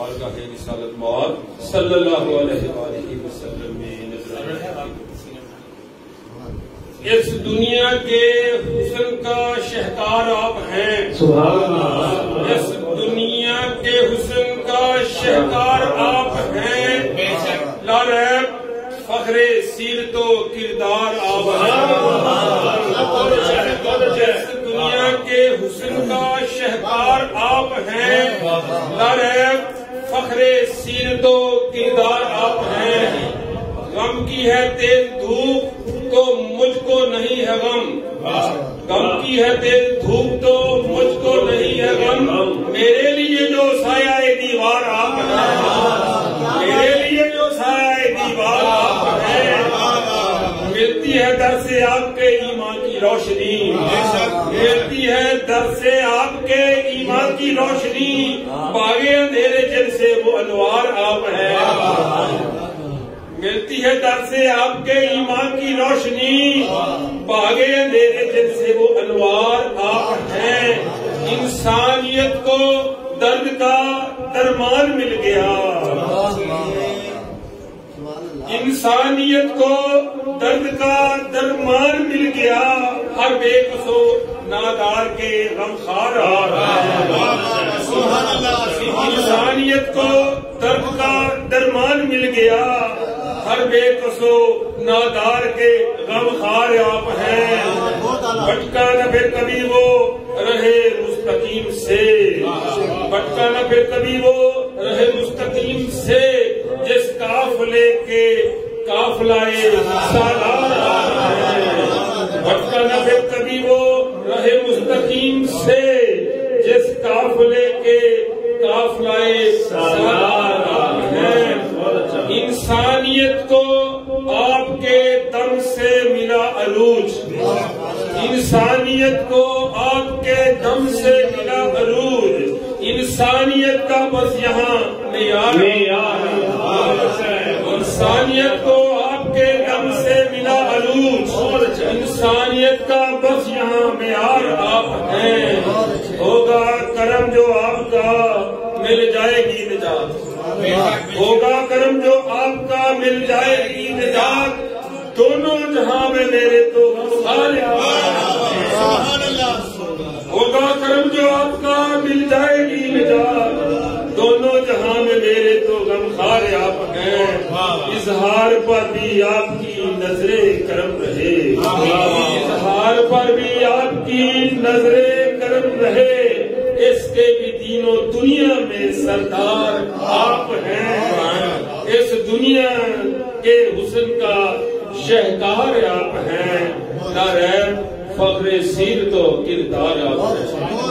بارگاہ رسالت مآب صلی اللہ علیہ وآلہ وسلم میں نظر اس دنیا کے حسن کا شہکار آپ ہیں. سبحان اللہ. اس دنیا کے حسن کا شہکار آپ ہیں. لا ریب فخر سیرت و کردار آپ ہیں. اس دنیا کے حسن کا شہکار آپ ہیں. لا ریب فخر سیرت و کردار آپ ہیں. غم کی ہے تیز دھوپ تو مجھ کو نہیں ہے غم. غم کی ہے تیز دھوپ تو مجھ کو نہیں ہے غم. میرے لیے جو سایہ دیوار آپ ہیں. میرے لیے جو سایہ دیوار آپ ہیں. ملتی ہے در سے آپ کے ایمان کی روشنی. ملتی ہے در سے آپ کے ایمان کی روشنی. باغے اندھیرے جن سے وہ انوار آپ ہیں. ملتی ہے در سے آپ کے ایمان کی روشنی. باغے اندھیرے جن سے وہ انوار آپ ہیں. انسانیت کو درد کا درمان مل گیا. انسانیت کو درد کا درمان مل گیا. ہر بے قصور نادار کے غم خار آپ ہیں. انسانیت کو درد کا درمان مل گیا. ہر بے قصو نادار کے غم خار آپ ہیں. بھٹکا نہ پھر کبھی وہ رہے مستقیم سے. بھٹکا نہ پھر کبھی وہ رہے مستقیم سے. جس قافلے کے قافلائے سالار آپ ہیں. بھٹکا نہ پھر کبھی وہ رہے مستقیم سے. جس قافلے کے قافلائے سالار آپ ہیں. انسانیت کو آپ کے دم سے ملا عروج. انسانیت کو آپ کے دم سے ملا عروج. انسانیت کا بس یہاں معیار. انسانیت کو آپ کے دم سے ملا عروج. انسانیت کا بس یہاں معیار آپ ہیں. ہوگا کرم جو آپ کا مل جائے گی نجات. ہوگا کرم جو آپ کا مل جائے گی نجات. دونوں جہاں میں میرے تو سارے. ہوگا کرم جو آپ کا مل جائے گی نجات. دونوں جہاں میں میرے تو غم خار آپ ہیں. اظہار پر بھی آپ کی نظر کرم رہے. اظہار پر بھی آپ کی نظر کرم رہے. اس کے بھی تینوں دنیا میں سردار آپ ہیں. اس دنیا کے حسن کا شہکار آپ ہیں. لا ریب فخر سیرت و کردار آپ ہیں.